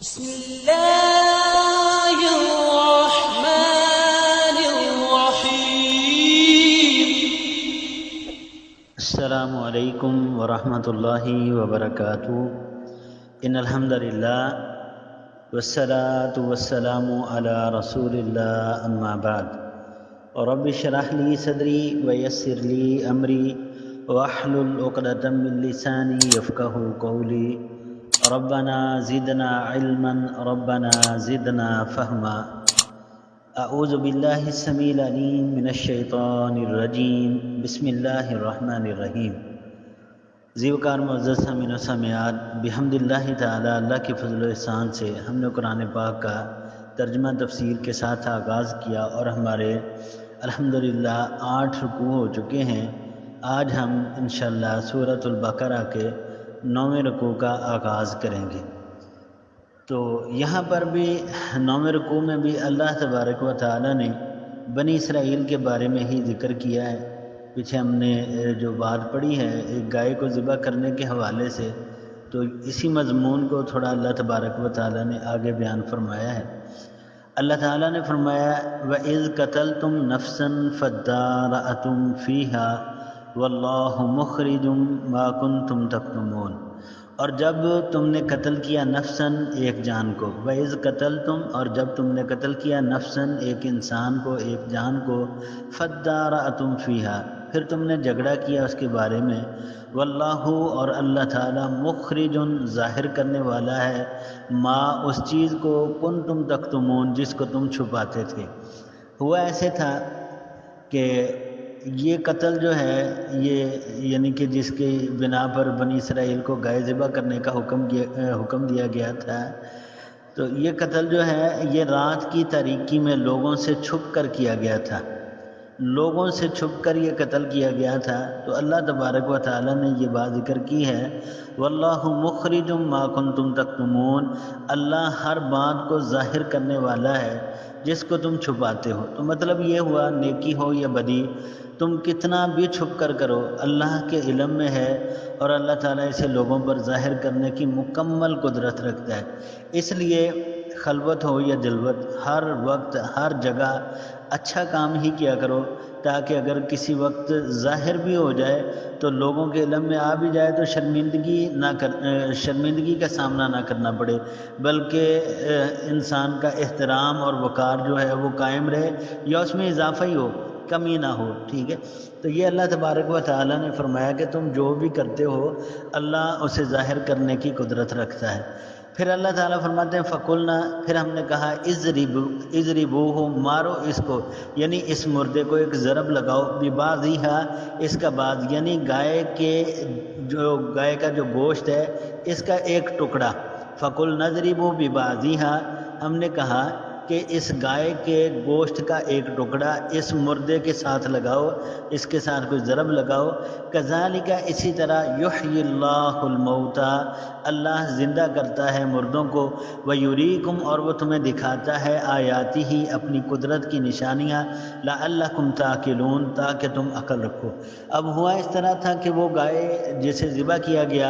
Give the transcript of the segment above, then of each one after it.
بسم الله الرحمن الرحيم. السلام علیکم ورحمۃ اللہ وبرکاتہ. ان الحمد للہ والصلاة والسلام علی رسول اللہ اما بعد. رب اشرح لی صدری ویسر لی امری واحلل عقدۃ من لسانی یفقہوا قولی. ربنا زدنا علما ربنا زدنا فہما. اعوذ باللہ السمیع العلیم من الشیطان الرجیم. بسم اللہ الرحمن الرحیم. زیوکار معزز سامعین و سامعات، بحمد اللہ تعالی، اللہ کے فضل و احسان سے ہم نے قرآن پاک کا ترجمہ تفسیر کے ساتھ آغاز کیا اور ہمارے الحمدللہ 8 رکوع ہو چکے ہیں. آج ہم انشاءاللہ سورۃ البقرہ کے 9ویں رکوع کا آغاز کریں گے. تو یہاں پر بھی 9ویں رکوع میں بھی اللہ تبارک و تعالی نے بنی اسرائیل کے بارے میں ہی ذکر کیا ہے. پیچھے ہم نے جو بات پڑھی ہے ایک گائے کو ذبح کرنے کے حوالے سے، تو اسی مضمون کو تھوڑا اللہ تبارک و تعالی نے آگے بیان فرمایا ہے. اللہ تعالیٰ نے فرمایا وَإِذْ قَتَلْتُمْ نَفْسًا فَادَّارَأْتُمْ فِيهَا وَاللَّهُ مُخْرِجٌ مَا كُنْتُمْ تَكْتُمُونَ. اور جب تم نے قتل کیا نفساً ایک جان کو، وَإِذْ قَتَلْتُمْ اور جب تم نے قتل کیا نفساً ایک انسان کو، ایک جان کو، فَادَّارَأْتُمْ فِيهَا پھر تم نے جھگڑا کیا اس کے بارے میں، واللہ اور اللہ تعالیٰ مخرج ظاہر کرنے والا ہے، ما اس چیز کو کنتم تکتمون جس کو تم چھپاتے تھے. ہوا ایسے تھا کہ یہ قتل جو ہے یہ یعنی کہ جس کی بنا پر بنی اسرائیل کو گائے ذبح کرنے کا حکم دیا گیا تھا، تو یہ قتل جو ہے یہ رات کی تاریکی میں لوگوں سے چھپ کر کیا گیا تھا. لوگوں سے چھپ کر یہ قتل کیا گیا تھا. تو اللہ تبارک و تعالی نے یہ بات ذکر کی ہے واللہ مخرج ما کنتم تکتمون، اللہ ہر بات کو ظاہر کرنے والا ہے جس کو تم چھپاتے ہو. تو مطلب یہ ہوا نیکی ہو یا بدی تم کتنا بھی چھپ کر کرو اللہ کے علم میں ہے، اور اللہ تعالیٰ اسے لوگوں پر ظاہر کرنے کی مکمل قدرت رکھتا ہے. اس لیے خلوت ہو یا جلوت ہر وقت ہر جگہ اچھا کام ہی کیا کرو، تاکہ اگر کسی وقت ظاہر بھی ہو جائے تو لوگوں کے علم میں آ بھی جائے تو شرمندگی کا سامنا نہ کرنا پڑے، بلکہ انسان کا احترام اور وقار جو ہے وہ قائم رہے یا اس میں اضافہ ہی ہو، کمی نہ ہو. ٹھیک ہے، تو یہ اللہ تبارک و تعالیٰ نے فرمایا کہ تم جو بھی کرتے ہو اللہ اسے ظاہر کرنے کی قدرت رکھتا ہے. پھر اللہ تعالیٰ فرماتے ہیں فَقُلْنَا پھر ہم نے کہا اضربوہ مارو اس کو، یعنی اس مردے کو ایک ضرب لگاؤ، ببعضھا اس کا بعض یعنی گائے کا جو گوشت ہے اس کا ایک ٹکڑا. فَقُلْنَا اضربوہ ببعضھا ہم نے کہا کہ اس گائے کے گوشت کا ایک ٹکڑا اس مردے کے ساتھ لگاؤ، اس کے ساتھ کوئی ضرب لگاؤ. کذالک اسی طرح یحیی اللہ الموتیٰ اللہ زندہ کرتا ہے مردوں کو، ویریکم اور وہ تمہیں دکھاتا ہے آیاتہ ہی اپنی قدرت کی نشانیاں، لعلکم تعقلون تاکہ تم عقل رکھو. اب ہوا اس طرح تھا کہ وہ گائے جسے ذبح کیا گیا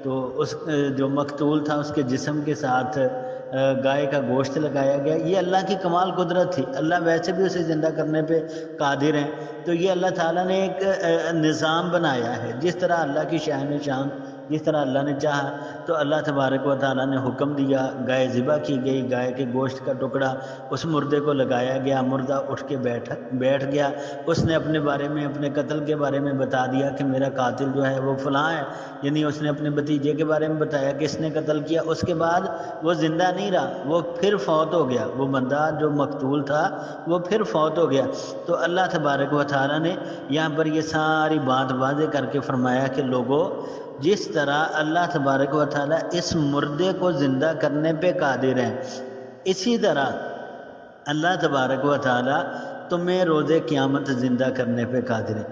تو اس جو مقتول تھا اس کے جسم کے ساتھ گائے کا گوشت لگایا گیا. یہ اللہ کی کمال قدرت تھی، اللہ ویسے بھی اسے زندہ کرنے پہ قادر ہیں. تو یہ اللہ تعالیٰ نے ایک نظام بنایا ہے، جس طرح اللہ کی شان جس طرح اللہ نے چاہا تو اللہ تبارک و تعالیٰ نے حکم دیا، گائے ذبح کی گئی، گائے کے گوشت کا ٹکڑا اس مردے کو لگایا گیا، مردہ اٹھ کے بیٹھ گیا. اس نے اپنے بارے میں اپنے قتل کے بارے میں بتا دیا کہ میرا قاتل جو ہے وہ فلاں ہے، یعنی اس نے اپنے بھتیجے کے بارے میں بتایا کہ اس نے قتل کیا. اس کے بعد وہ زندہ نہیں رہا، وہ پھر فوت ہو گیا، وہ بندہ جو مقتول تھا وہ پھر فوت ہو گیا. تو اللہ تبارک و تعالیٰ نے یہاں پر یہ ساری بات واضح کر کے فرمایا کہ لوگوں جس طرح اللہ تبارک و تعالیٰ اس مردے کو زندہ کرنے پہ قادر ہیں، اسی طرح اللہ تبارک و تعالیٰ تمہیں روز قیامت زندہ کرنے پہ قادر ہے.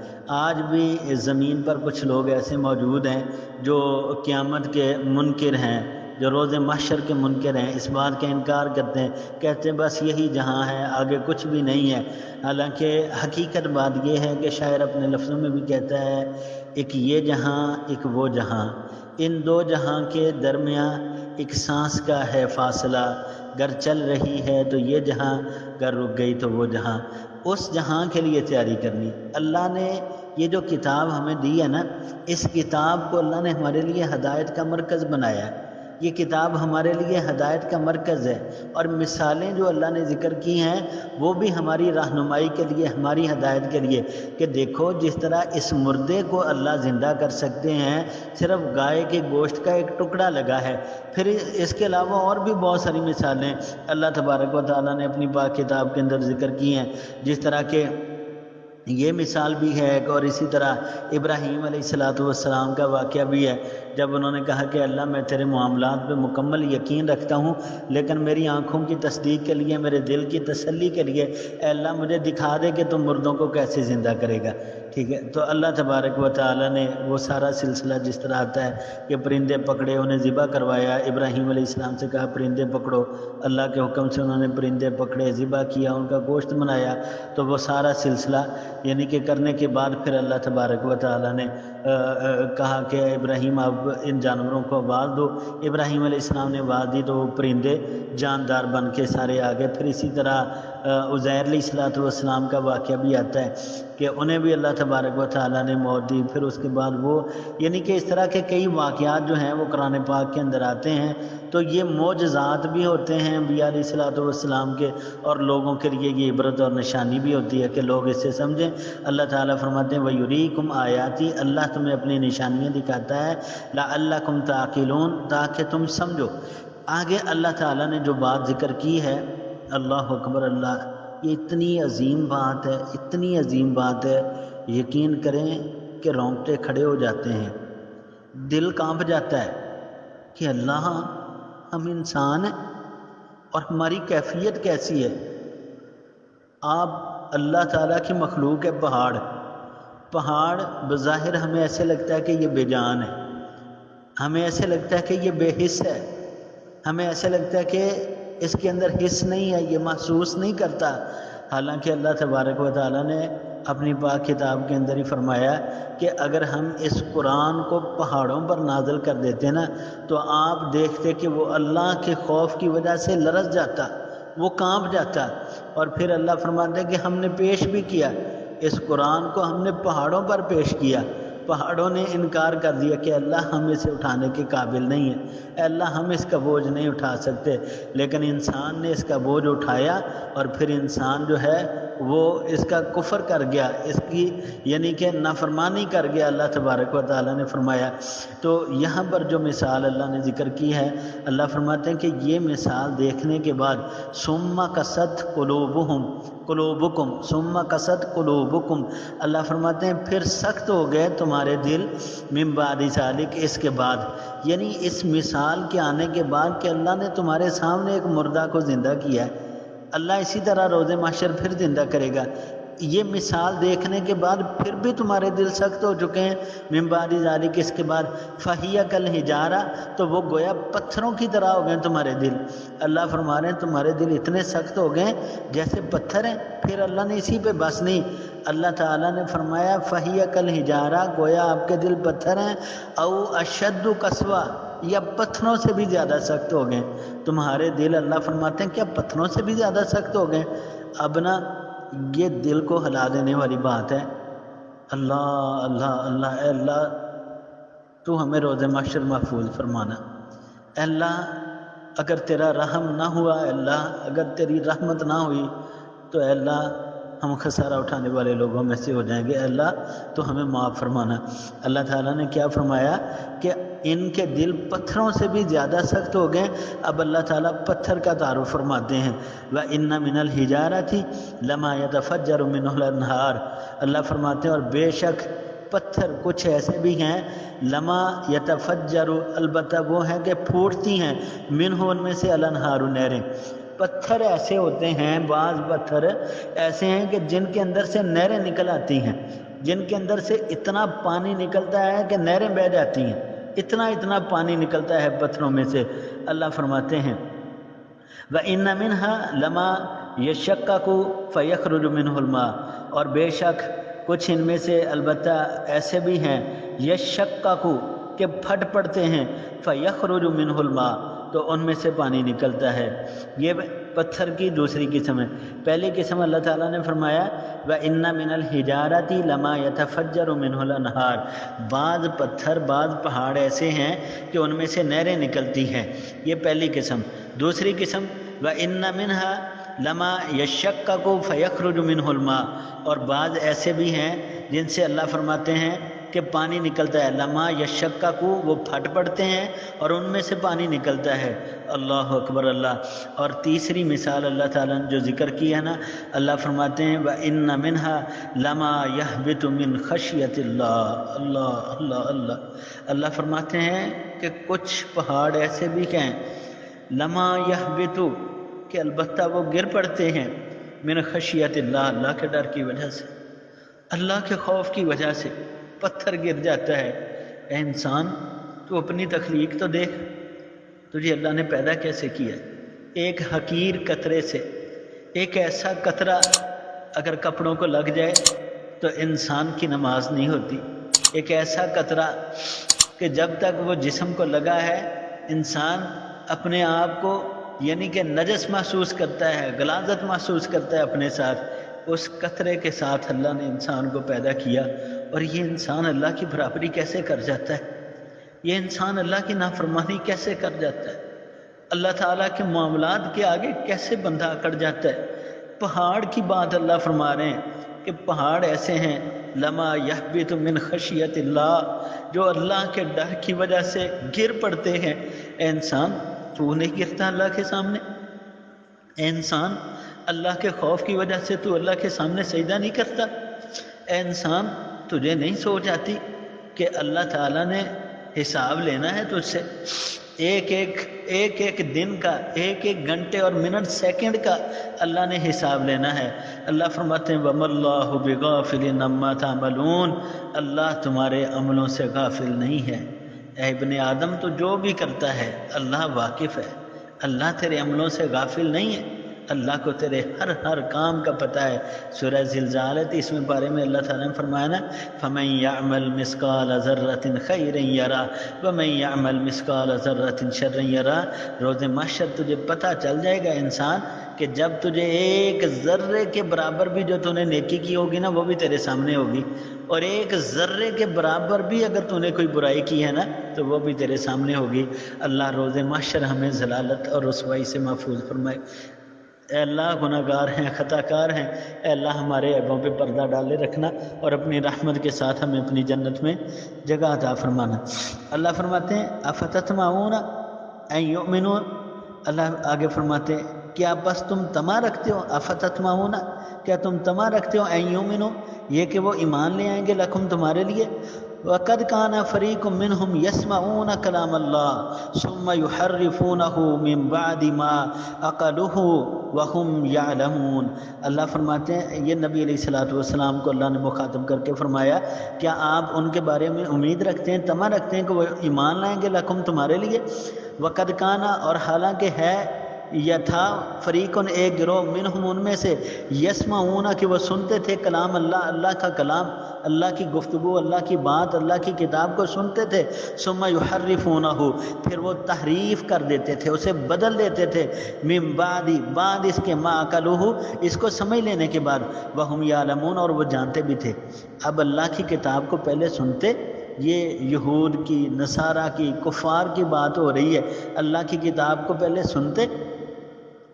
آج بھی زمین پر کچھ لوگ ایسے موجود ہیں جو قیامت کے منکر ہیں، جو روز محشر کے منکر ہیں، اس بات کا انکار کرتے ہیں، کہتے ہیں بس یہی جہاں ہے، آگے کچھ بھی نہیں ہے. حالانکہ حقیقت بات یہ ہے کہ شاعر اپنے لفظوں میں بھی کہتا ہے ایک یہ جہاں ایک وہ جہاں، ان دو جہاں کے درمیان ایک سانس کا ہے فاصلہ، گر چل رہی ہے تو یہ جہاں، گر رک گئی تو وہ جہاں، اس جہاں کے لیے تیاری کرنی۔ اللہ نے یہ جو کتاب ہمیں دی ہے نا، اس کتاب کو اللہ نے ہمارے لیے ہدایت کا مرکز بنایا ہے۔ یہ کتاب ہمارے لیے ہدایت کا مرکز ہے، اور مثالیں جو اللہ نے ذکر کی ہیں وہ بھی ہماری رہنمائی کے لیے، ہماری ہدایت کے لیے، کہ دیکھو جس طرح اس مردے کو اللہ زندہ کر سکتے ہیں صرف گائے کے گوشت کا ایک ٹکڑا لگا ہے، پھر اس کے علاوہ اور بھی بہت ساری مثالیں اللہ تبارک و تعالیٰ نے اپنی پاک کتاب کے اندر ذکر کی ہیں، جس طرح کہ یہ مثال بھی ہے ایک، اور اسی طرح ابراہیم علیہ السلام کا واقعہ بھی ہے، جب انہوں نے کہا کہ اللہ میں تیرے معاملات پہ مکمل یقین رکھتا ہوں، لیکن میری آنکھوں کی تصدیق کے لیے، میرے دل کی تسلی کے لیے اے اللہ مجھے دکھا دے کہ تم مردوں کو کیسے زندہ کرے گا۔ ٹھیک ہے، تو اللہ تبارک و تعالیٰ نے وہ سارا سلسلہ جس طرح آتا ہے کہ پرندے پکڑے، انہیں ذبح کروایا، ابراہیم علیہ السلام سے کہا پرندے پکڑو، اللہ کے حکم سے انہوں نے پرندے پکڑے، ذبح کیا، ان کا گوشت بنایا، تو وہ سارا سلسلہ یعنی کہ کرنے کے بعد پھر اللہ تبارک و تعالیٰ نے کہا کہ ابراہیم اب ان جانوروں کو آواز دو۔ ابراہیم علیہ السلام نے آواز دی تو وہ پرندے جاندار بن کے سارے آگے۔ پھر اسی طرح عزیر علیہ السلام کا واقعہ بھی آتا ہے کہ انہیں بھی اللہ تبارک و تعالیٰ نے موت دی۔ پھر اس کے بعد وہ یعنی کہ اس طرح کے کئی واقعات جو ہیں وہ قرآن پاک کے اندر آتے ہیں، تو یہ معجزات بھی ہوتے ہیں انبیاء علیہ السلام کے، اور لوگوں کے لیے یہ عبرت اور نشانی بھی ہوتی ہے کہ لوگ اس سے سمجھیں۔ اللہ تعالیٰ فرماتے ہیں وَيُرِيكُمْ آیاتی، اللہ تمہیں اپنی نشانیاں دکھاتا ہے، لَعَلَّكُمْ تَعْقِلُونَ، تاکہ تم سمجھو۔ آگے اللہ تعالیٰ نے جو بات ذکر کی ہے، اللہ اکبر اللہ، یہ اتنی عظیم بات ہے، اتنی عظیم بات ہے، یقین کریں کہ رونگٹے کھڑے ہو جاتے ہیں، دل کانپ جاتا ہے کہ اللہ ہم انسان ہیں اور ہماری کیفیت کیسی ہے۔ آپ اللہ تعالیٰ کی مخلوق ہے، پہاڑ بظاہر ہمیں ایسے لگتا ہے کہ یہ بے جان ہے، ہمیں ایسے لگتا ہے کہ یہ بے حس ہے، ہمیں ایسے لگتا ہے کہ اس کے اندر حس نہیں ہے، یہ محسوس نہیں کرتا، حالانکہ اللہ تبارک و تعالیٰ نے اپنی پاک کتاب کے اندر ہی فرمایا کہ اگر ہم اس قرآن کو پہاڑوں پر نازل کر دیتے نا تو آپ دیکھتے کہ وہ اللہ کے خوف کی وجہ سے لرز جاتا، وہ کانپ جاتا، اور پھر اللہ فرماتے ہیں کہ ہم نے پیش بھی کیا اس قرآن کو، ہم نے پہاڑوں پر پیش کیا، پہاڑوں نے انکار کر دیا کہ اللہ ہم اسے اٹھانے کے قابل نہیں ہیں، اے اللہ ہم اس کا بوجھ نہیں اٹھا سکتے، لیکن انسان نے اس کا بوجھ اٹھایا، اور پھر انسان جو ہے وہ اس کا کفر کر گیا، اس کی یعنی کہ نافرمانی کر گیا، اللہ تبارک و تعالیٰ نے فرمایا۔ تو یہاں پر جو مثال اللہ نے ذکر کی ہے، اللہ فرماتے ہیں کہ یہ مثال دیکھنے کے بعد ثم قست قلوبکم ثم قست قلوبکم، اللہ فرماتے ہیں پھر سخت ہو گئے تمہارے دل، من بعد ذالک، اس کے بعد، یعنی اس مثال کے آنے کے بعد کہ اللہ نے تمہارے سامنے ایک مردہ کو زندہ کیا ہے، اللہ اسی طرح روز محشر پھر زندہ کرے گا، یہ مثال دیکھنے کے بعد پھر بھی تمہارے دل سخت ہو چکے ہیں، من بعد ذالک، اس کے بعد فہی کالحجارہ، تو وہ گویا پتھروں کی طرح ہو گئے تمہارے دل۔ اللہ فرما رہے ہیں تمہارے دل اتنے سخت ہو گئے جیسے پتھر ہیں۔ پھر اللہ نے اسی پہ بس نہیں، اللہ تعالیٰ نے فرمایا فہی کالحجارہ، گویا آپ کے دل پتھر ہیں، او اشد قسوہ، یا پتھروں سے بھی زیادہ سخت ہو گئے تمہارے دل۔ اللہ فرماتے ہیں کیا پتھروں سے بھی زیادہ سخت ہو گئے؟ اب نا یہ دل کو ہلا دینے والی بات ہے، اللہ اللہ اللہ، اے اللہ تو ہمیں روز محشر محفوظ فرمانا، اے اللہ اگر تیرا رحم نہ ہوا، اے اللہ اگر تیری رحمت نہ ہوئی تو اے اللہ ہم خسارہ اٹھانے والے لوگوں میں سے ہو جائیں گے، اے اللہ تو ہمیں معاف فرمانا۔ اللہ تعالیٰ نے کیا فرمایا کہ ان کے دل پتھروں سے بھی زیادہ سخت ہو گئے۔ اب اللہ تعالیٰ پتھر کا تعارف فرماتے ہیں، وَإِنَّ مِنَ الْحِجَارَةِ لَمَا يَتَفَجَّرُ مِنْهُ الْأَنْهَارُ، اللہ فرماتے ہیں اور بے شک پتھر کچھ ایسے بھی ہیں، لما یتفجر، البتہ وہ ہیں کہ پھوٹتی ہیں، منہ ان میں سے الانہار، نہریں۔ پتھر ایسے ہوتے ہیں، بعض پتھر ایسے ہیں کہ جن کے اندر سے نہریں نکل آتی ہیں، جن کے اندر سے اتنا پانی نکلتا ہے کہ نہریں بہہ جاتی ہیں، اتنا پانی نکلتا ہے پتھروں میں سے۔ اللہ فرماتے ہیں وَإِنَّ مِنْهَا لَمَا يَشَّقَّقُ فَيَخْرُجُ مِنْهُ الْمَاءُ، اور بے شک کچھ ان میں سے البتہ ایسے بھی ہیں، یشققُ، کہ پھٹ پڑتے ہیں، فَيَخْرُجُ مِنْهُ الْمَاءُ، تو ان میں سے پانی نکلتا ہے۔ یہ پتھر کی دوسری قسم ہے۔ پہلی قسم اللہ تعالیٰ نے فرمایا وَإِنَّ مِنَ الْحِجَارَةِ لَمَا يَتَفَجَّرُ مِنْهُ الْأَنْهَارُ، بعض پتھر بعض پہاڑ ایسے ہیں کہ ان میں سے نہریں نکلتی ہیں۔ یہ پہلی قسم۔ دوسری قسم وَإِنَّ مِنْهَا لَمَا يَشَّقَّقُ فَيَخْرُجُ مِنْهُ الْمَاءُ، اور بعض ایسے بھی ہیں جن سے اللہ فرماتے ہیں کہ پانی نکلتا ہے، لما یشققو، وہ پھٹ پڑتے ہیں اور ان میں سے پانی نکلتا ہے۔ اللہ اکبر اللہ۔ اور تیسری مثال اللہ تعالیٰ نے جو ذکر کی ہے نا، اللہ فرماتے ہیں وَإِنَّ مِنْهَا لَمَا يَهْبِطُ مِنْ خَشْيَةِ اللَّهِ، اللہ اللہ اللہ۔ اللہ فرماتے ہیں کہ کچھ پہاڑ ایسے بھی ہیں لما يَهْبِطُ، کہ البتہ وہ گر پڑتے ہیں، من خشیت اللہ، اللہ کے ڈر کی وجہ سے، اللہ کے خوف کی وجہ سے پتھر گر جاتا ہے۔ اے انسان، تو اپنی تخلیق تو دیکھ، تجھے اللہ نے پیدا کیسے کیا؟ ایک حقیر قطرے سے، ایک ایسا قطرہ اگر کپڑوں کو لگ جائے تو انسان کی نماز نہیں ہوتی۔ ایک ایسا قطرہ کہ جب تک وہ جسم کو لگا ہے انسان اپنے آپ کو یعنی کہ نجس محسوس کرتا ہے، غلاظت محسوس کرتا ہے اپنے ساتھ۔ اس قطرے کے ساتھ اللہ نے انسان کو پیدا کیا، اور یہ انسان اللہ کی برابری کیسے کر جاتا ہے؟ یہ انسان اللہ کی نافرمانی کیسے کر جاتا ہے؟ اللہ تعالیٰ کے معاملات کے آگے کیسے بندہ اکڑ جاتا ہے؟ پہاڑ کی بات اللہ فرما رہے ہیں کہ پہاڑ ایسے ہیں لما یحبط من خشیت اللہ، جو اللہ کے ڈر کی وجہ سے گر پڑتے ہیں۔ اے انسان، تو نہیں گرتا اللہ کے سامنے؟ اے انسان، اللہ کے خوف کی وجہ سے تو اللہ کے سامنے سجدہ نہیں کرتا؟ اے انسان، تجھے نہیں سوچ آتی کہ اللہ تعالیٰ نے حساب لینا ہے تجھ سے؟ ایک ایک دن کا، ایک ایک گھنٹے اور منٹ سیکنڈ کا اللہ نے حساب لینا ہے۔ اللہ فرماتے ہیں وَمَا اللَّهُ بِغَافِلٍ عَمَّا تَعْمَلُونَ، اللہ تمہارے عملوں سے غافل نہیں ہے۔ اے ابن آدم، تو جو بھی کرتا ہے اللہ واقف ہے، اللہ تیرے عملوں سے غافل نہیں ہے، اللہ کو تیرے ہر کام کا پتہ ہے۔ سورہ زلزال ہے 30ویں پارے میں اللہ تعالیٰ نے فرمایا نا فَمَن يَعْمَلْ مِثْقَالَ ذَرَّةٍ خَيْرًا يَرَهُ وَمَن يَعْمَلْ مِثْقَالَ ذَرَّةٍ شَرًّا يَرَهُ۔ روز محشر تجھے پتہ چل جائے گا انسان کہ جب تجھے ایک ذرے کے برابر بھی جو تو نے نیکی کی ہوگی نا وہ بھی تیرے سامنے ہوگی، اور ایک ذرے کے برابر بھی اگر تو نے کوئی برائی کی ہے نا تو وہ بھی تیرے سامنے ہوگی۔ اللہ روز محشر ہمیں ضلالت اور رسوائی سے محفوظ فرمائے۔ اے اللہ، گناہ گار ہیں، خطا کار ہیں، اے اللہ ہمارے عیبوں پہ پردہ ڈالے رکھنا اور اپنی رحمت کے ساتھ ہمیں اپنی جنت میں جگہ عطا فرمانا۔ اللہ فرماتے ہیں افتطمعون ان یؤمنوا، اللہ آگے فرماتے ہیں کیا بس تم طمع رکھتے ہو؟ افتطمعون، کیا تم طمع رکھتے ہو ان یؤمنوا، یہ کہ وہ ایمان لے آئیں گے لکم تمہارے لیے؟ وَقَدْ كَانَ فَرِيقٌ مِّنْهُمْ يَسْمَعُونَ كَلَامَ اللَّهِ ثُمَّ يُحَرِّفُونَهُ مِن بَعْدِ مَا عَقَلُوهُ وَهُمْ يَعْلَمُونَ۔ اللہ فرماتے ہیں، یہ نبی علیہ السلام کو اللہ نے مخاطب کر کے فرمایا کیا آپ ان کے بارے میں امید رکھتے ہیں، طمع رکھتے ہیں کہ وہ ایمان لائیں گے لکم تمہارے لیے؟ وَقَدْ كَانَ، اور حالانکہ ہے یا تھا، فریقن ایک گروہ، منہم ان میں سے، یسمعون کہ وہ سنتے تھے کلام اللہ، اللہ کا کلام، اللہ کی گفتگو، اللہ کی بات، اللہ کی کتاب کو سنتے تھے، ثم یحرفونہ، پھر وہ تحریف کر دیتے تھے، اسے بدل دیتے تھے، من بعد اس کے ما عقلوہ، اس کو سمجھ لینے کے بعد، وہم یعلمون، اور وہ جانتے بھی تھے۔ اب اللہ کی کتاب کو پہلے سنتے، یہ یہود کی، نصارہ کی، کفار کی بات ہو رہی ہے، اللہ کی کتاب کو پہلے سنتے،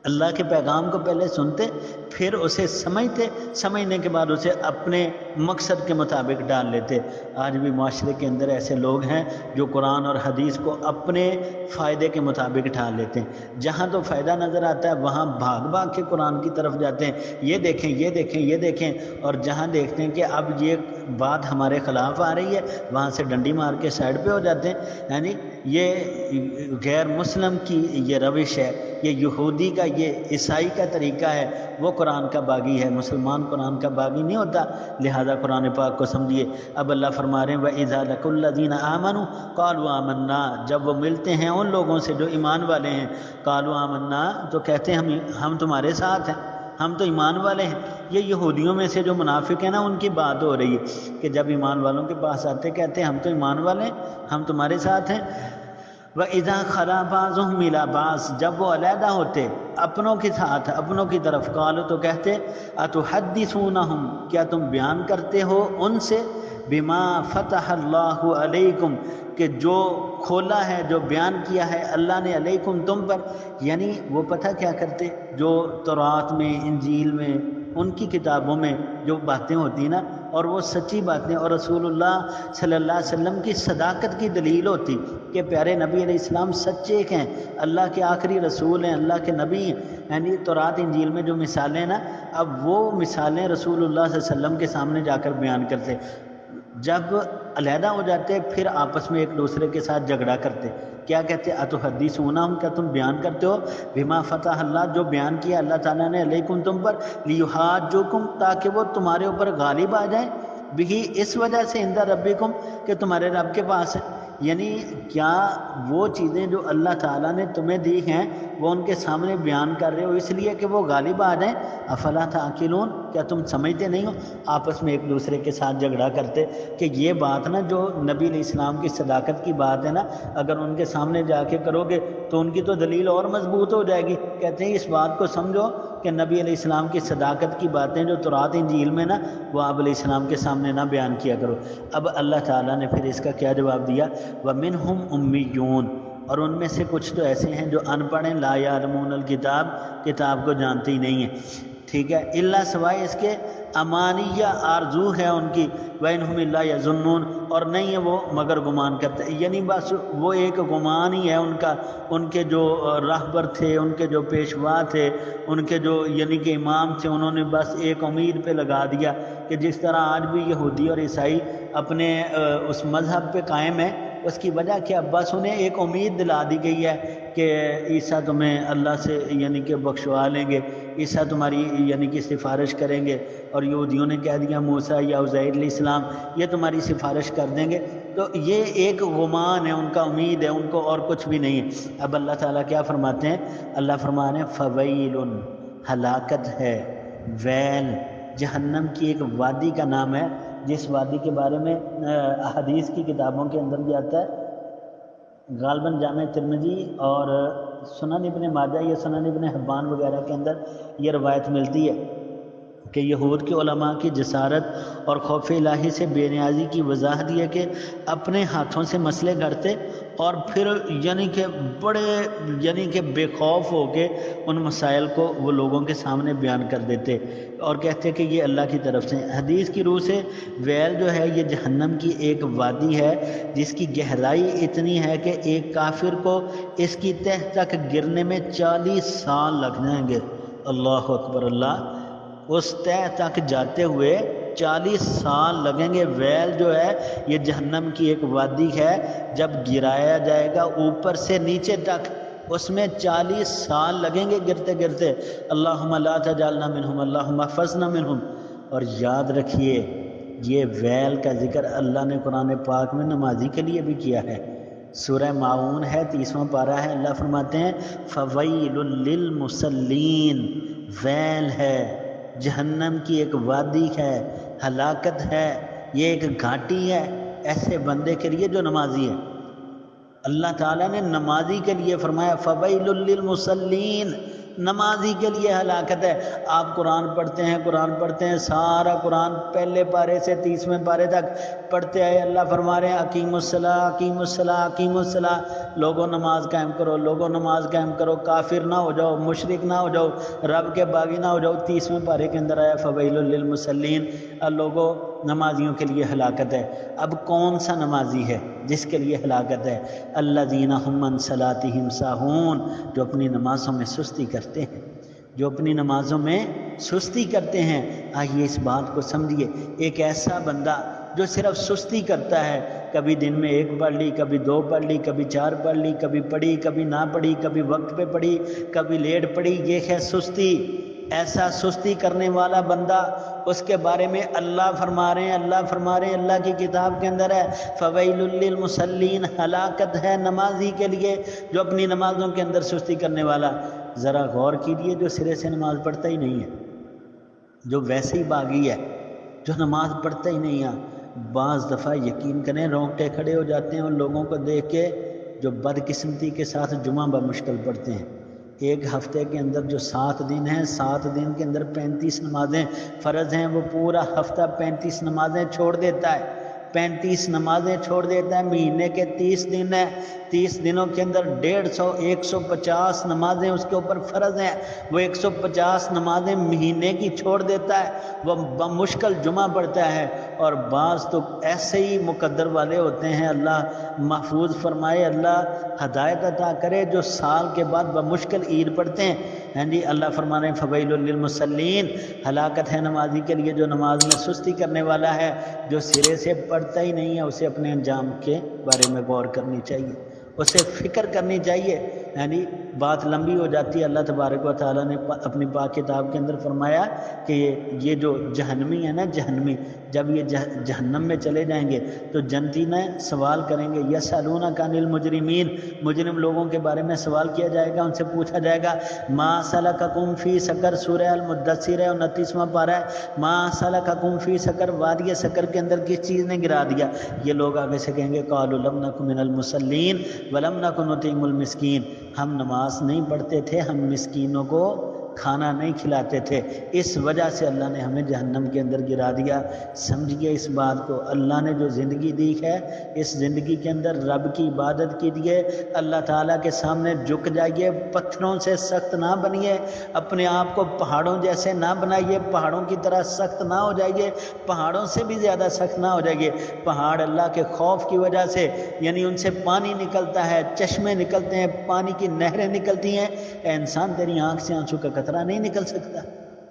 اللہ کے پیغام کو پہلے سنتے، پھر اسے سمجھتے، سمجھنے کے بعد اسے اپنے مقصد کے مطابق ڈال لیتے۔ آج بھی معاشرے کے اندر ایسے لوگ ہیں جو قرآن اور حدیث کو اپنے فائدے کے مطابق ڈال لیتے ہیں، جہاں تو فائدہ نظر آتا ہے وہاں بھاگ کے قرآن کی طرف جاتے ہیں، یہ دیکھیں یہ دیکھیں یہ دیکھیں، اور جہاں دیکھتے ہیں کہ اب یہ بات ہمارے خلاف آ رہی ہے وہاں سے ڈنڈی مار کے سائڈ پہ ہو جاتے ہیں۔ یعنی یہ غیر مسلم کی یہ روش ہے، یہ یہودی کا، یہ عیسائی کا طریقہ ہے، وہ قرآن کا باغی ہے، مسلمان قرآن کا باغی نہیں ہوتا، لہذا قرآن پاک کو سمجھیے۔ اب اللہ فرما رہے ہیں وَإِذَا لَقُوا الَّذِينَ آمَنُوا قَالُوا آمَنَّا، جب وہ ملتے ہیں ان لوگوں سے جو ایمان والے ہیں، قَالُوا آمَنَّا، تو کہتے ہیں ہم تمہارے ساتھ ہیں، ہم تو ایمان والے ہیں۔ یہ یہودیوں میں سے جو منافق ہیں نا، ان کی بات ہو رہی ہے کہ جب ایمان والوں کے پاس آتے کہتے ہیں ہم تو ایمان والے ہیں، ہم تمہارے ساتھ ہیں۔ وَإِذَا خَلَا بَعْضُهُمْ إِلَىٰ بَعْضٍ، جب وہ علیحدہ ہوتے اپنوں کے ساتھ اپنوں کی طرف، قالوا تو کہتے أَتُحَدِّثُونَهُمْ، کیا تم بیان کرتے ہو ان سے، بِمَا فَتَحَ اللَّهُ عَلَيْكُمْ، کہ جو کھولا ہے، جو بیان کیا ہے اللہ نے، علیکم تم پر، یعنی وہ پتہ کیا کرتے، جو تورات میں، انجیل میں، ان کی کتابوں میں جو باتیں ہوتی ہیں نا، اور وہ سچی باتیں، اور رسول اللہ صلی اللہ علیہ وسلم کی صداقت کی دلیل ہوتی کہ پیارے نبی علیہ السلام سچے ہیں، اللہ کے آخری رسول ہیں، اللہ کے نبی ہیں، یعنی تورات انجیل میں جو مثالیں نا، اب وہ مثالیں رسول اللہ صلی اللہ علیہ وسلم کے سامنے جا کر بیان کرتے، جب علیحدہ ہو جاتے پھر آپس میں ایک دوسرے کے ساتھ جھگڑا کرتے، کیا کہتے، اتحدثونہم، کیا تم بیان کرتے ہو، بما فتح اللہ، جو بیان کیا اللہ تعالیٰ نے، علیکم تم پر، لیحاجوکم، تاکہ وہ تمہارے اوپر غالب آ جائیں، بھی اس وجہ سے عند ربکم، کہ تمہارے رب کے پاس ہے، یعنی کیا وہ چیزیں جو اللہ تعالیٰ نے تمہیں دی ہیں وہ ان کے سامنے بیان کر رہے ہو اس لیے کہ وہ غالب آ جائیں، افلا تعقلون، کیا تم سمجھتے نہیں ہو، آپس میں ایک دوسرے کے ساتھ جھگڑا کرتے کہ یہ بات نا جو نبی علیہ السلام کی صداقت کی بات ہے نا، اگر ان کے سامنے جا کے کرو گے تو ان کی تو دلیل اور مضبوط ہو جائے گی، کہتے ہیں اس بات کو سمجھو کہ نبی علیہ السلام کی صداقت کی باتیں جو تورات انجیل میں نا، وہ آپ علیہ السلام کے سامنے نہ بیان کیا کرو۔ اب اللہ تعالیٰ نے پھر اس کا کیا جواب دیا، وَمِنْهُمْ أُمِّيُّونَ، اور ان میں سے کچھ تو ایسے ہیں جو ان پڑھ ہیں، لا یعلمون الکتاب، کتاب کو جانتے ہی نہیں ہیں، ٹھیک ہے، الا سوائے اس کے، امانیہ، آرزو ہے ان کی، وَإِنْهُمْ إِلَّا يَظُنُّونَ، اور نہیں ہے وہ مگر گمان کرتے، یعنی بس وہ ایک گمان ہی ہے ان کا، ان کے جو راہبر تھے، ان کے جو پیشوا تھے، ان کے جو یعنی کہ امام تھے، انہوں نے بس ایک امید پہ لگا دیا کہ جس طرح آج بھی یہودی اور عیسائی اپنے اس مذہب پہ قائم ہے، اس کی وجہ کیا، بس انہیں ایک امید دلا دی گئی ہے کہ عیسیٰ تمہیں اللہ سے یعنی کہ بخشوا لیں گے، عیسیٰ تمہاری یعنی کہ سفارش کریں گے، اور یہودیوں نے کہہ دیا موسیٰ یا عزیر علیہ السلام یہ تمہاری سفارش کر دیں گے، تو یہ ایک گمان ہے ان کا، امید ہے ان کو، اور کچھ بھی نہیں ہے۔ اب اللہ تعالیٰ کیا فرماتے ہیں، اللہ فرما رہے ہیں فویل، ہلاکت ہے، ویل، جہنم کی ایک وادی کا نام ہے، جس وادی کے بارے میں حدیث کی کتابوں کے اندر بھی آتا ہے، غالباً جامع ترمذی اور سنن ابن ماجہ یا سنن ابن حبان وغیرہ کے اندر یہ روایت ملتی ہے کہ یہود کے علماء کی جسارت اور خوف الہی سے بے نیازی کی وضاحت یہ کہ اپنے ہاتھوں سے مسئلے گھڑتے اور پھر یعنی کہ بڑے یعنی کہ بے خوف ہو کے ان مسائل کو وہ لوگوں کے سامنے بیان کر دیتے اور کہتے کہ یہ اللہ کی طرف سے۔ حدیث کی روح سے ویل جو ہے یہ جہنم کی ایک وادی ہے جس کی گہرائی اتنی ہے کہ ایک کافر کو اس کی تہ تک گرنے میں 40 سال لگ جائیں گے۔ اللہ اکبر اللہ، اس تہ تک جاتے ہوئے 40 سال لگیں گے۔ ویل جو ہے یہ جہنم کی ایک وادی ہے، جب گرایا جائے گا اوپر سے نیچے تک اس میں 40 سال لگیں گے گرتے گرتے۔ اللہم لا تجعلنا منہم، اللہم احفظنا منہم۔ اور یاد رکھیے یہ ویل کا ذکر اللہ نے قرآن پاک میں نمازی کے لیے بھی کیا ہے۔ سورہ معون ہے 30واں پارہ ہے، اللہ فرماتے ہیں فویل للمصلین، ویل ہے، جہنم کی ایک وادی ہے، ہلاکت ہے، یہ ایک گھاٹی ہے ایسے بندے کے لیے جو نمازی ہے۔ اللہ تعالیٰ نے نمازی کے لیے فرمایا فویل للمصلین، نمازی کے لیے ہلاکت ہے۔ آپ قرآن پڑھتے ہیں سارا قرآن پہلے پارے سے 30ویں پارے تک پڑھتے آئے، اللہ فرما رہے ہیں اقیموا الصلاۃ اقیموا الصلاۃ اقیموا الصلاۃ، لوگوں نماز قائم کرو، لوگوں نماز قائم کرو، کافر نہ ہو جاؤ، مشرک نہ ہو جاؤ، رب کے باغی نہ ہو جاؤ۔ 30ویں پارے کے اندر آیا فویل للمصلین، لوگوں نمازیوں کے لیے ہلاکت ہے۔ اب کون سا نمازی ہے جس کے لیے ہلاکت ہے؟ الذین ھم عن صلاتہم ساہون، جو اپنی نمازوں میں سستی کرتے ہیں، جو اپنی نمازوں میں سستی کرتے ہیں۔ آئیے اس بات کو سمجھیے، ایک ایسا بندہ جو صرف سستی کرتا ہے، کبھی دن میں 1 پڑھ لی، کبھی 2 پڑھ لی، کبھی 4 پڑھ لی، کبھی پڑھی کبھی نہ پڑھی، کبھی وقت پہ پڑھی کبھی لیٹ پڑھی، یہ ہے سستی۔ ایسا سستی کرنے والا بندہ، اس کے بارے میں اللہ فرما رہے ہیں اللہ کی کتاب کے اندر ہے فویل للمصلین، ہلاکت ہے نمازی کے لیے جو اپنی نمازوں کے اندر سستی کرنے والا۔ ذرا غور کیجئے جو سرے سے نماز پڑھتا ہی نہیں ہے، جو ویسے ہی باغی ہے، جو نماز پڑھتا ہی نہیں ہے، بعض دفعہ یقین کریں رونگٹے کھڑے ہو جاتے ہیں ان لوگوں کو دیکھ کے جو بدقسمتی کے ساتھ جمعہ بمشکل پڑھتے ہیں۔ ایک ہفتے کے اندر جو 7 دن ہیں، 7 دن کے اندر 35 نمازیں فرض ہیں، وہ پورا ہفتہ 35 نمازیں چھوڑ دیتا ہے، 35 نمازیں چھوڑ دیتا ہے۔ مہینے کے 30 دن ہیں، 30 دنوں کے اندر 150 نمازیں اس کے اوپر فرض ہیں، وہ 150 نمازیں مہینے کی چھوڑ دیتا ہے، وہ بمشکل جمعہ پڑھتا ہے۔ اور بعض تو ایسے ہی مقدر والے ہوتے ہیں، اللہ محفوظ فرمائے، اللہ ہدایت عطا کرے، جو سال کے بعد بمشکل عید پڑھتے ہیں۔ ہاں جی، اللہ فرمانے ہیں فویل للمصلین، ہلاکت ہے نمازی کے لیے جو نماز میں سستی کرنے والا ہے، جو سرے سے پڑھتا ہی نہیں ہے۔ اسے اپنے انجام کے بارے میں غور کرنی چاہیے، اسے فکر کرنی چاہیے۔ یعنی بات لمبی ہو جاتی ہے۔ اللہ تبارک و تعالیٰ نے اپنی پاک کتاب کے اندر فرمایا کہ یہ جو جہنمی ہے نا، جب یہ جہنم میں چلے جائیں گے تو جنتی نے سوال کریں گے، یسألونک عن المجرمین، مجرم لوگوں کے بارے میں سوال کیا جائے گا، ان سے پوچھا جائے گا ما سلککم فی سقر، سورہ المدثر ہے 29واں پارہ ہے، ما سلککم فی سقر، وادی سقر کے اندر کس چیز نے گرا دیا؟ یہ لوگ آگے سے کہیں گے قالوا لم نک من المصلین ولم نک نطعم المسکین، ہم نماز نہیں پڑھتے تھے، ہم مسکینوں کو کھانا نہیں کھلاتے تھے، اس وجہ سے اللہ نے ہمیں جہنم کے اندر گرا دیا۔ سمجھیے اس بات کو، اللہ نے جو زندگی دی ہے، اس زندگی کے اندر رب کی عبادت کیجیے، اللہ تعالیٰ کے سامنے جھک جائیے، پتھروں سے سخت نہ بنیے، اپنے آپ کو پہاڑوں جیسے نہ بنائیے، پہاڑوں کی طرح سخت نہ ہو جائیے، پہاڑوں سے بھی زیادہ سخت نہ ہو جائیے۔ پہاڑ اللہ کے خوف کی وجہ سے، یعنی ان سے پانی نکلتا ہے، چشمے نکلتے ہیں، پانی کی نہریں نکلتی ہیں، اے انسان تیری آنکھ سے آنسو کا قطرہ نہیں نکل سکتا؟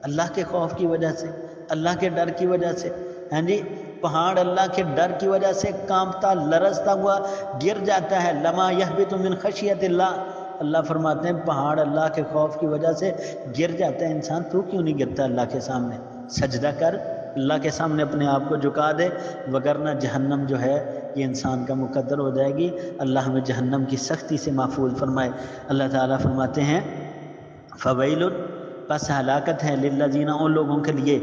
اللہ کے خوف کی وجہ سے، اللہ کے ڈر کی وجہ سے۔ ہاں جی، پہاڑ اللہ کے ڈر کی وجہ سے کانپتا لرزتا ہوا گر جاتا ہے، لما یہبط من خشیت اللہ، اللہ فرماتے ہیں پہاڑ اللہ کے خوف کی وجہ سے گر جاتا ہے۔ انسان تو کیوں نہیں گرتا اللہ کے سامنے؟ سجدہ کر، اللہ کے سامنے اپنے آپ کو جھکا دے، وگرنہ جہنم جو ہے یہ انسان کا مقدر ہو جائے گی۔ اللہ ہمیں جہنم کی سختی سے محفوظ فرمائے۔ اللہ تعالیٰ فرماتے ہیں فویل، پس ہلاکت ہے للذین، ان لوگوں کے لیے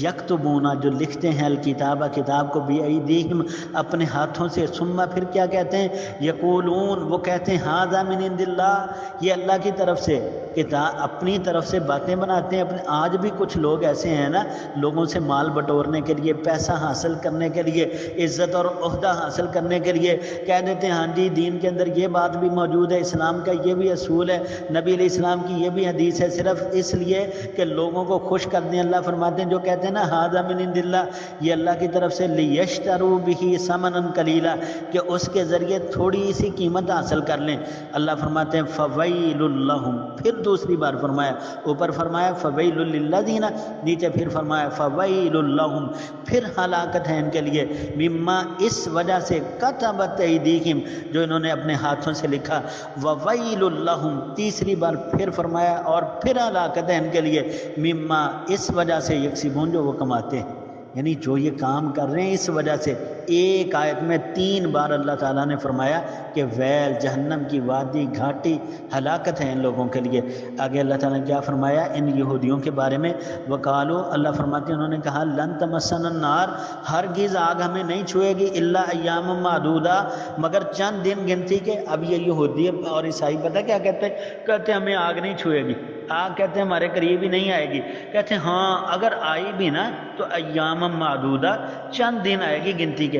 یکتبون، جو لکھتے ہیں الکتاب، کتاب کو بایدیہم، اپنے ہاتھوں سے، ثم پھر کیا کہتے ہیں، یقولون، وہ کہتے ہیں ھذا من عند اللہ، یہ اللہ کی طرف سے، کتاب اپنی طرف سے باتیں بناتے ہیں۔ آج بھی کچھ لوگ ایسے ہیں نا، لوگوں سے مال بٹورنے کے لیے، پیسہ حاصل کرنے کے لیے، عزت اور عہدہ حاصل کرنے کے لیے کہہ دیتے ہیں ہاں جی دین کے اندر یہ بات بھی موجود ہے، اسلام کا یہ بھی اصول ہے، نبی علیہ السلام کی یہ بھی حدیث ہے، صرف اس لیے کہ لوگوں کو خوش کر دیں۔ اللہ فرماتے ہیں جو کہتے ہیں نا ھذا من عند اللہ، یہ اللہ کی طرف سے، لیشتروا بہ ثمنا قلیلا، کہ اس کے ذریعے تھوڑی سی قیمت حاصل کر لیں۔ اللہ فرماتے ہیں فویل لہم، پھر دوسری بار فرمایا، اوپر فرمایا فویل للذین، نیچے پھر فرمایا فویل لہم، پھر ہلاکت ہے ان کے لیے، مما، اس وجہ سے، کتبت ایدیہم، جو انہوں نے اپنے ہاتھوں سے لکھا، وویل لہم، تیسری بار پھر فرمایا، اور پھر ہلاکت ہے ان کے لیے، مما، اس وجہ سے، یکسبون، جو وہ کماتے ہیں، یعنی جو یہ کام کر رہے ہیں اس وجہ سے۔ ایک آیت میں 3 بار اللہ تعالیٰ نے فرمایا کہ ویل، جہنم کی وادی، گھاٹی، ہلاکت ہے ان لوگوں کے لیے۔ آگے اللہ تعالیٰ نے کیا فرمایا ان یہودیوں کے بارے میں، وقالو، اللہ فرماتے ہیں انہوں نے کہا لن تمسنا النار، ہرگز آگ ہمیں نہیں چھوئے گی، الا ایام معدودہ، مگر چند دن گنتی کے۔ اب یہ یہودی اور عیسائی پتہ کیا کہتے ہیں؟ کہتے ہیں ہمیں آگ نہیں چھوئے گی، آگ کہتے ہیں ہمارے قریب ہی نہیں آئے گی، کہتے ہیں ہاں اگر آئی بھی نا تو ایام معدودہ، چند دن آئے گی گنتی کے۔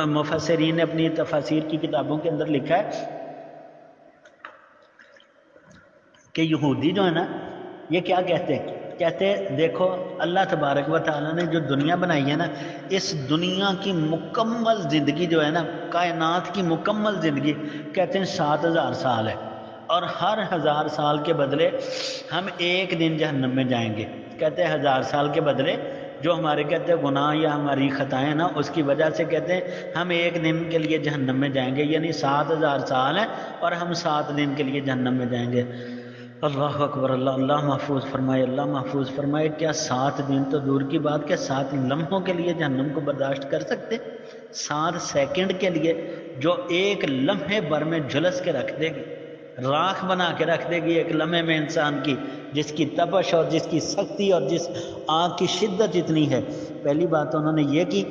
مفسرین نے اپنی تفاسیر کی کتابوں کے اندر لکھا ہے کہ یہودی جو ہے نا یہ کیا کہتے ہیں، کہتے ہیں دیکھو اللہ تبارک و تعالیٰ نے جو دنیا بنائی ہے نا، اس دنیا کی مکمل زندگی جو ہے نا، کائنات کی مکمل زندگی کہتے ہیں 7000 سال ہے، اور ہر 1000 سال کے بدلے ہم ایک دن جہنم میں جائیں گے۔ کہتے ہیں 1000 سال کے بدلے جو ہمارے کہتے ہیں گناہ یا ہماری خطائیں نا، اس کی وجہ سے کہتے ہیں ہم ایک دن کے لیے جہنم میں جائیں گے، یعنی 7000 سال ہیں اور ہم 7 دن کے لیے جہنم میں جائیں گے۔ اللہ اکبر، اللہ محفوظ فرمائے، اللہ محفوظ فرمائے۔ کیا 7 دن تو دور کی بات، کہ 7 لمحوں کے لیے جہنم کو برداشت کر سکتے؟ 7 سیکنڈ کے لیے جو ایک لمحے بھر میں جھلس کے رکھ دے گی، راکھ بنا کے رکھ دے گی ایک لمحے میں انسان کی، جس کی تپش اور جس کی سختی اور جس آگ کی شدت اتنی ہے۔ پہلی بات انہوں نے یہ کی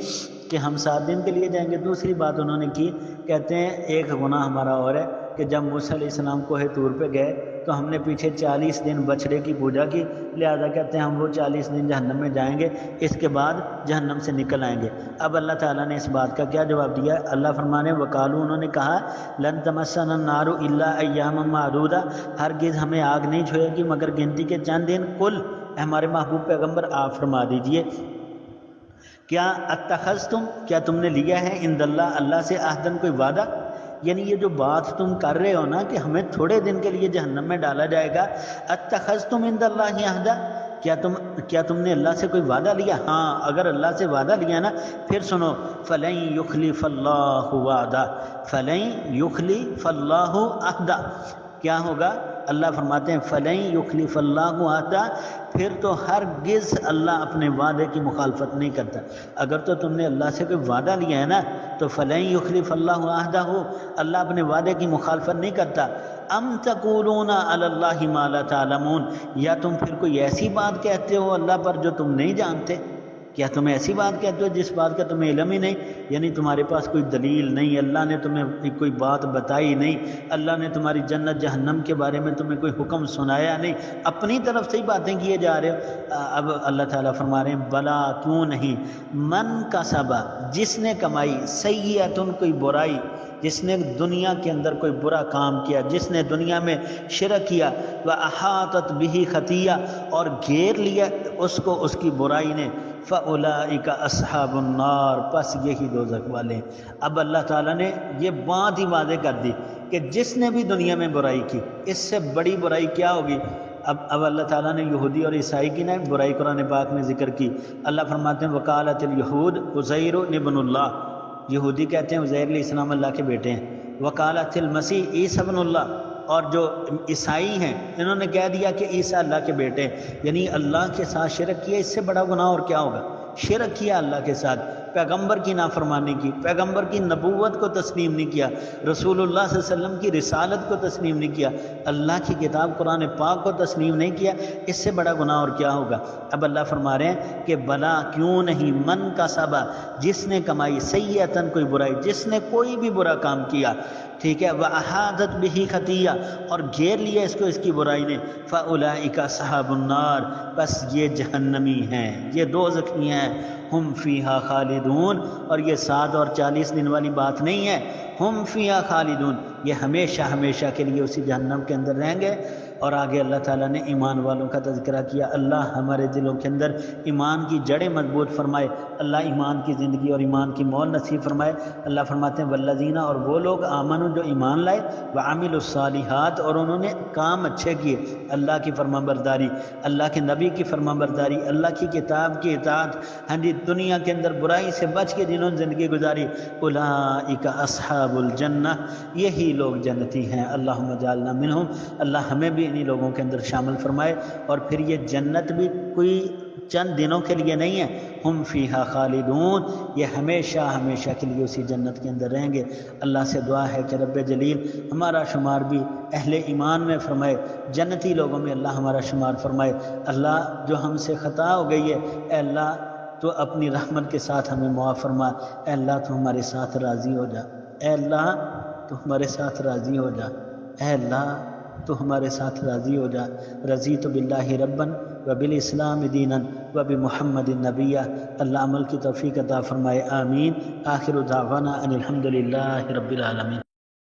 کہ ہم 7 دن کے لیے جائیں گے، دوسری بات انہوں نے کی، کہتے ہیں ایک گناہ ہمارا اور ہے کہ جب موسیٰ علیہ السلام کوہ طور پہ گئے تو ہم نے پیچھے 40 دن بچڑے کی پوجا کی، لہذا کہتے ہیں ہم وہ 40 دن جہنم میں جائیں گے، اس کے بعد جہنم سے نکل آئیں گے۔ اب اللہ تعالیٰ نے اس بات کا کیا جواب دیا؟ اللہ فرمانے وقالو، انہوں نے کہا لن تمسنا النار الا ایاما معدودہ، ہرگز ہمیں آگ نہیں چھوئے گی مگر گنتی کے چند دن۔ قل، ہمارے محبوب پیغمبر آپ فرما دیجئے کیا اتخذتم، کیا تم نے لیا ہے عند اللہ، اللہ سے عہدن، کوئی وعدہ؟ یعنی یہ جو بات تم کر رہے ہو نا کہ ہمیں تھوڑے دن کے لیے جہنم میں ڈالا جائے گا، اتخذتم عند اللہ عہدا، کیا تم نے اللہ سے کوئی وعدہ لیا؟ ہاں، اگر اللہ سے وعدہ لیا نا پھر سنو، فلن یخلف اللہ وعدہ، فلن یخلف اللہ عہدا، کیا ہوگا؟ اللہ فرماتے ہیں فلن یخلف اللہ عہدا، پھر تو ہرگز اللہ اپنے وعدے کی مخالفت نہیں کرتا۔ اگر تو تم نے اللہ سے کوئی وعدہ لیا ہے نا تو فلن یخلف اللہ عہدہ، اللہ اپنے وعدے کی مخالفت نہیں کرتا۔ ام تقولون علی اللہ ما لا تعلمون، یا تم پھر کوئی ایسی بات کہتے ہو اللہ پر جو تم نہیں جانتے؟ کیا تم ایسی بات کہتے ہو جس بات کا تمہیں علم ہی نہیں؟ یعنی تمہارے پاس کوئی دلیل نہیں، اللہ نے تمہیں کوئی بات بتائی نہیں، اللہ نے تمہاری جنت جہنم کے بارے میں تمہیں کوئی حکم سنایا نہیں، اپنی طرف سے ہی باتیں کیے جا رہے ہو۔ اب اللہ تعالیٰ فرما رہے ہیں بلا، کیوں نہیں، من کسب، جس نے کمائی، سیئۃ، کوئی برائی، جس نے دنیا کے اندر کوئی برا کام کیا، جس نے دنیا میں شرک کیا، وَأَحَاطَتْ بِهِ خَطِیَّۃٌ، اور گھیر لیا اس کو اس کی برائی نے، فَأُولَئِکَ أَصْحَابُ النَّارِ، پس یہی دوزخ والے ہیں۔ اب اللہ تعالیٰ نے یہ بات ہی واضح کر دی کہ جس نے بھی دنیا میں برائی کی، اس سے بڑی برائی کیا ہوگی؟ اب اللہ تعالیٰ نے یہودی اور عیسائی کی نا برائی قرآن پاک میں ذکر کی۔ اللہ فرماتے ہیں وقالت الیہود عزیر ابن اللہ، یہودی کہتے ہیں عزیر علیہ السلام اللہ کے بیٹے ہیں، وقالت المسیح عیسی ابن اللہ، اور جو عیسائی ہیں انہوں نے کہہ دیا کہ عیسیٰ اللہ کے بیٹے ہیں، یعنی اللہ کے ساتھ شرک کیا، اس سے بڑا گناہ اور کیا ہوگا؟ شرک کیا اللہ کے ساتھ، پیغمبر کی نافرمانی کی، پیغمبر کی نبوت کو تسلیم نہیں کیا، رسول اللہ صلی اللہ علیہ وسلم کی رسالت کو تسلیم نہیں کیا، اللہ کی کتاب قرآن پاک کو تسلیم نہیں کیا، اس سے بڑا گناہ اور کیا ہوگا؟ اب اللہ فرما رہے ہیں کہ بلا، کیوں نہیں، من کا سبا، جس نے کمائی، سیئتن، کوئی برائی، جس نے کوئی بھی برا کام کیا، ٹھیک ہے، وَأَحَاطَتْ بِهِ خَطِیَّۃٌ، اور گھیر لیا اس کو اس کی برائی نے، فَأُولَئِکَ أَصْحَابُ النَّارِ، بس یہ جہنمی ہیں، یہ دوزخی ہیں، ہم فیہا خالدون، اور یہ 7 اور 40 دن والی بات نہیں ہے، ہم فیہا خالدون، یہ ہمیشہ ہمیشہ کے لیے اسی جہنم کے اندر رہیں گے۔ اور آگے اللہ تعالیٰ نے ایمان والوں کا تذکرہ کیا، اللہ ہمارے دلوں کے اندر ایمان کی جڑیں مضبوط فرمائے، اللہ ایمان کی زندگی اور ایمان کی مول نصیب فرمائے۔ اللہ فرماتے ہیں والذین، اور وہ لوگ آمنوا، جو ایمان لائے، وعملوا الصالحات، اور انہوں نے کام اچھے کیے، اللہ کی فرمانبرداری، اللہ کے نبی کی فرمانبرداری، اللہ کی کتاب کی اطاعت، ہاں جی، دنیا کے اندر برائی سے بچ کے جنہوں نے زندگی گزاری، اولئک اصحاب الجنہ، یہی لوگ جنتی ہیں، اللہم اجعلنا منہم، اللہ ہمیں بھی انہی لوگوں کے اندر شامل فرمائے۔ اور پھر یہ جنت بھی کوئی چند دنوں کے لیے نہیں ہے، ہم فیہا خالدون، یہ ہمیشہ ہمیشہ کے لیے اسی جنت کے اندر رہیں گے۔ اللہ سے دعا ہے کہ رب جلیل ہمارا شمار بھی اہل ایمان میں فرمائے، جنتی لوگوں میں اللہ ہمارا شمار فرمائے۔ اللہ جو ہم سے خطا ہو گئی ہے، اے اللہ تو اپنی رحمت کے ساتھ ہمیں معاف فرما، اے اللہ تو ہمارے ساتھ راضی ہو جا، اے اللہ تو ہمارے ساتھ راضی ہو جا، اے اللہ تو ہمارے ساتھ راضی ہو جا۔ رضیت باللہ ربا وبالاسلام دینا وبمحمد نبیہ، اللہ عمل کی توفیق عطا فرمائے، آمین۔ آخر دعوانا ان الحمد للہ رب العالمین۔